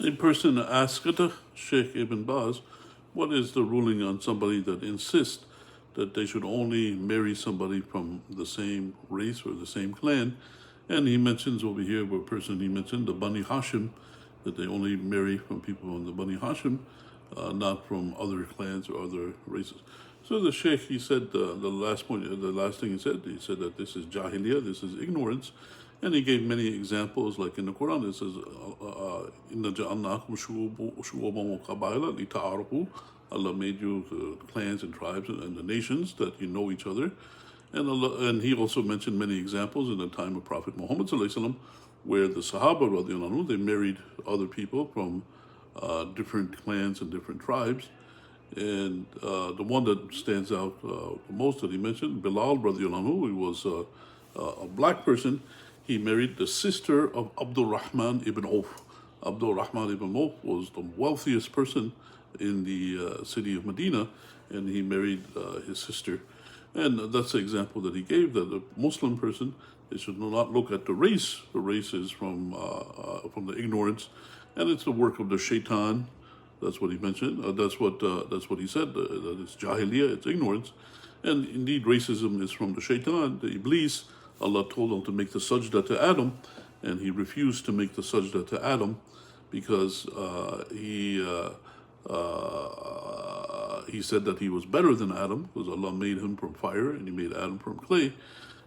A person asked Sheikh Ibn Baz, what is the ruling on somebody that insists that they should only marry somebody from the same race or the same clan? And he mentions over here, where a person he mentioned, the Bani Hashim, that they only marry from people from the Bani Hashim, not from other clans or other races. So the Sheikh, he said, the last thing he said that this is Jahiliyyah, this is ignorance. And he gave many examples, like in the Quran, it says, "Inna ja'alnakum shu'uban wa qabaila lita'arafu." Allah made you clans and tribes and the nations that you know each other. And he also mentioned many examples in the time of Prophet Muhammad sallallahu alaihi wasallam, where the Sahaba radiallahu anhu, they married other people from different clans and different tribes. And the one that stands out the most that he mentioned, Bilal radiallahu anhu, he was a black person. He married the sister of Abdul Rahman ibn Auf. Abdul Rahman ibn Auf was the wealthiest person in the city of Medina, and he married his sister. And that's the example that he gave, that a Muslim person, they should not look at the race. The race is from the ignorance, and it's the work of the shaitan. That's what he mentioned. That's what he said. That it's jahiliyyah, it's ignorance. And indeed, racism is from the shaitan, the iblis. Allah told him to make the sajda to Adam, and he refused to make the sajda to Adam because he said that he was better than Adam, because Allah made him from fire and he made Adam from clay.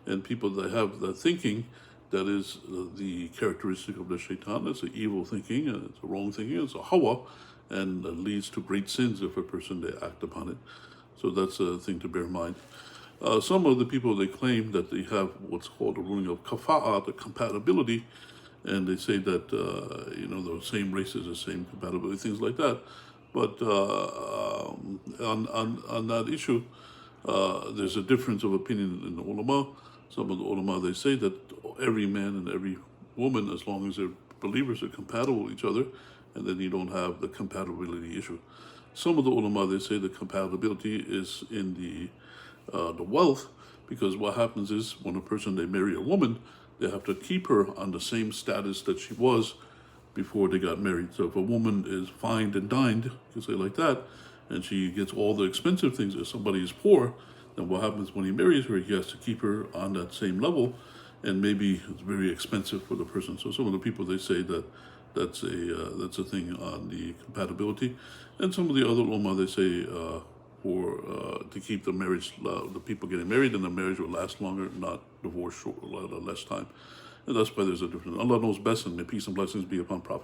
And people that have that thinking, that is the characteristic of the shaitan. It's an evil thinking, and it's a wrong thinking, it's a hawa, and it leads to great sins if a person, they act upon it. So that's a thing to bear in mind. Some of the people, they claim that they have what's called a ruling of kafa'a, the compatibility, and they say that, the same races, the same compatibility, things like that. But on that issue, there's a difference of opinion in the ulama. Some of the ulama, they say that every man and every woman, as long as they're believers, are compatible with each other, and then you don't have the compatibility issue. Some of the ulama, they say the compatibility is in the wealth, because what happens is when a person, they marry a woman, they have to keep her on the same status that she was before they got married. So if a woman is fined and dined, you can say like that, and she gets all the expensive things, if somebody is poor, then what happens when he marries her, he has to keep her on that same level, and maybe it's very expensive for the person. So some of the people, they say that that's a thing on the compatibility. And some of the other ulama, they say to keep the marriage, the people getting married, and the marriage will last longer, not divorce less time. And that's why there's a difference. Allah knows best, and may peace and blessings be upon Prophet.